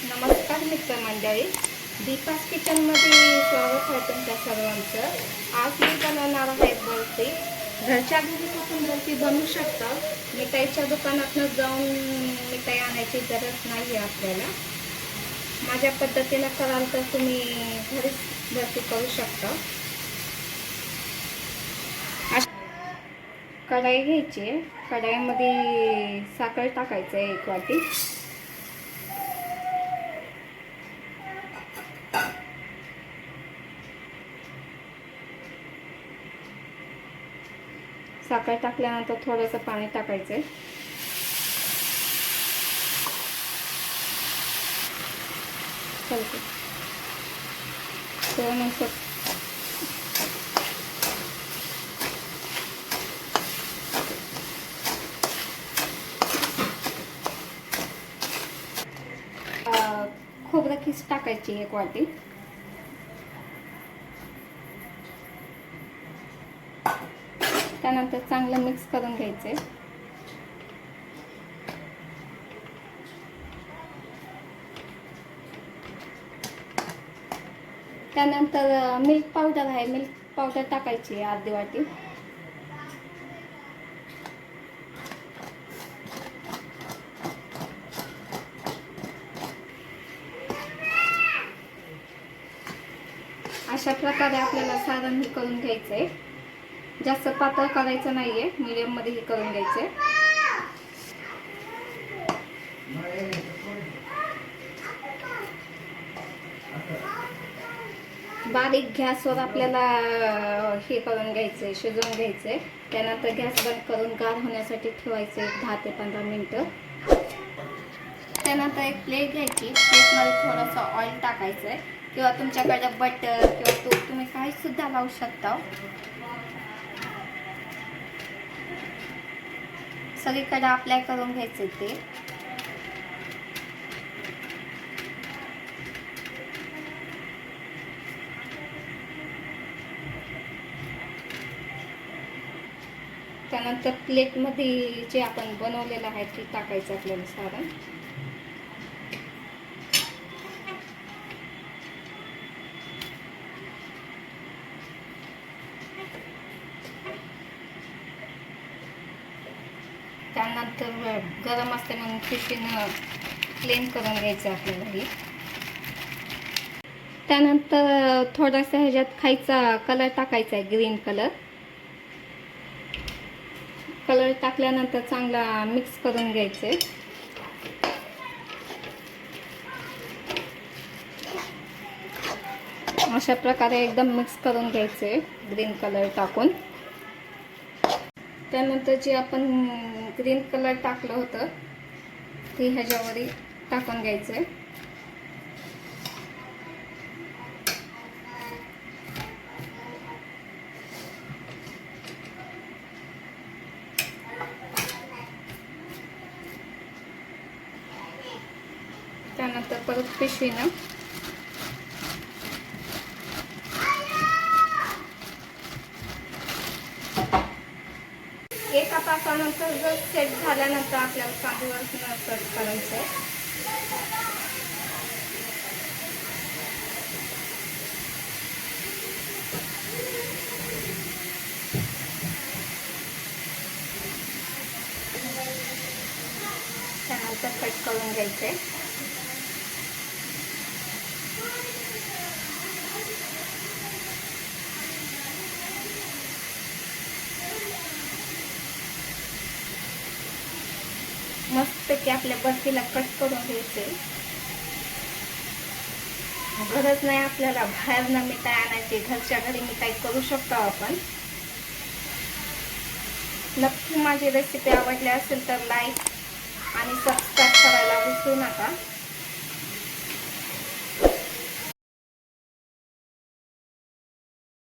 नमस्कार मित्रमंडळी, दीपास किचनमध्ये स्वागत आहे तुमच्या सर्वांचं। आज मी बनवणार आहे बर्फी। घरच्या घरी पण बर्फी बनवू शकता। मिठाईच्या दुकानातून जाऊन मिठाई आणायची गरज नाही आहे आपल्याला। माझ्या पद्धतीने कराल तर तुम्ही घरीच बर्फी करू शकता। कढाई घ्यायची, कढाईमध्ये साखर टाकायचं आहे 1 वाटी। साखर टाकल्यानंतर थोडंसं पाणी टाकायचं आहे। त्यानंतर खोबरं खीस टाकायची 1 वाटी। त्यानंतर चांगलं मिक्स करून घ्यायचे। त्यानंतर मिल्क पावडर आहे, मिल्क पावडर टाकायची 1/2 वाटी। अशा प्रकारे आपल्याला सारण हे करून घ्यायचंय। जास्त पातळ करायचं नाहीये, मीडियम मध्ये हे करून घ्यायचंय। बारीक गॅसवर आपल्याला हे करून घ्यायचंय, शिजवून घ्यायचंय। त्यानंतर गॅस बंद करून गार होण्यासाठी ठेवायचे 10 ते 15 मिनिटं। त्यानंतर एक प्लेट घ्यायची, प्लेटमध्ये थोडंसं ऑइल टाकायचंय किंवा तुमच्याकडे बटर किंवा तूप तुम्ही काही सुद्धा लावू शकता। सगळीकडे अप्लाय करून घ्यायचे ते। त्यानंतर प्लेटमध्ये जे आपण बनवलेलं आहे ते टाकायचं आपल्याला सारण। त्यानंतर गरम असते म्हणून पिशवीनं क्लीन करून घ्यायचं आपल्याला हे। त्यानंतर थोडासा ह्याच्यात खायचा कलर टाकायचा आहे, ग्रीन कलर। कलर टाकल्यानंतर चांगला मिक्स करून घ्यायचे। अशा प्रकारे एकदम मिक्स करून घ्यायचे ग्रीन कलर टाकून। त्यानंतर जे आपण ग्रीन कलर टाकलं होतं ते ह्याच्यावर टाकून घ्यायचे। त्यानंतर परत पिशवीनं एका तासानंतर जर सेट झाल्यानंतर आपल्याला चांगलं सर्व करायचं आहे। त्यानंतर कट करून घ्यायचे। मस्तपैकी आपल्या बर्फीला कट करून घ्यायचे। गरज नाही आपल्याला बाहेरनं मिठाई आणायची, घरच्या घरी मिठाई करू शकतो आपण। नक्की माझी रेसिपी आवडली असेल तर लाईक आणि सबस्क्राईब करायला विसरू नका।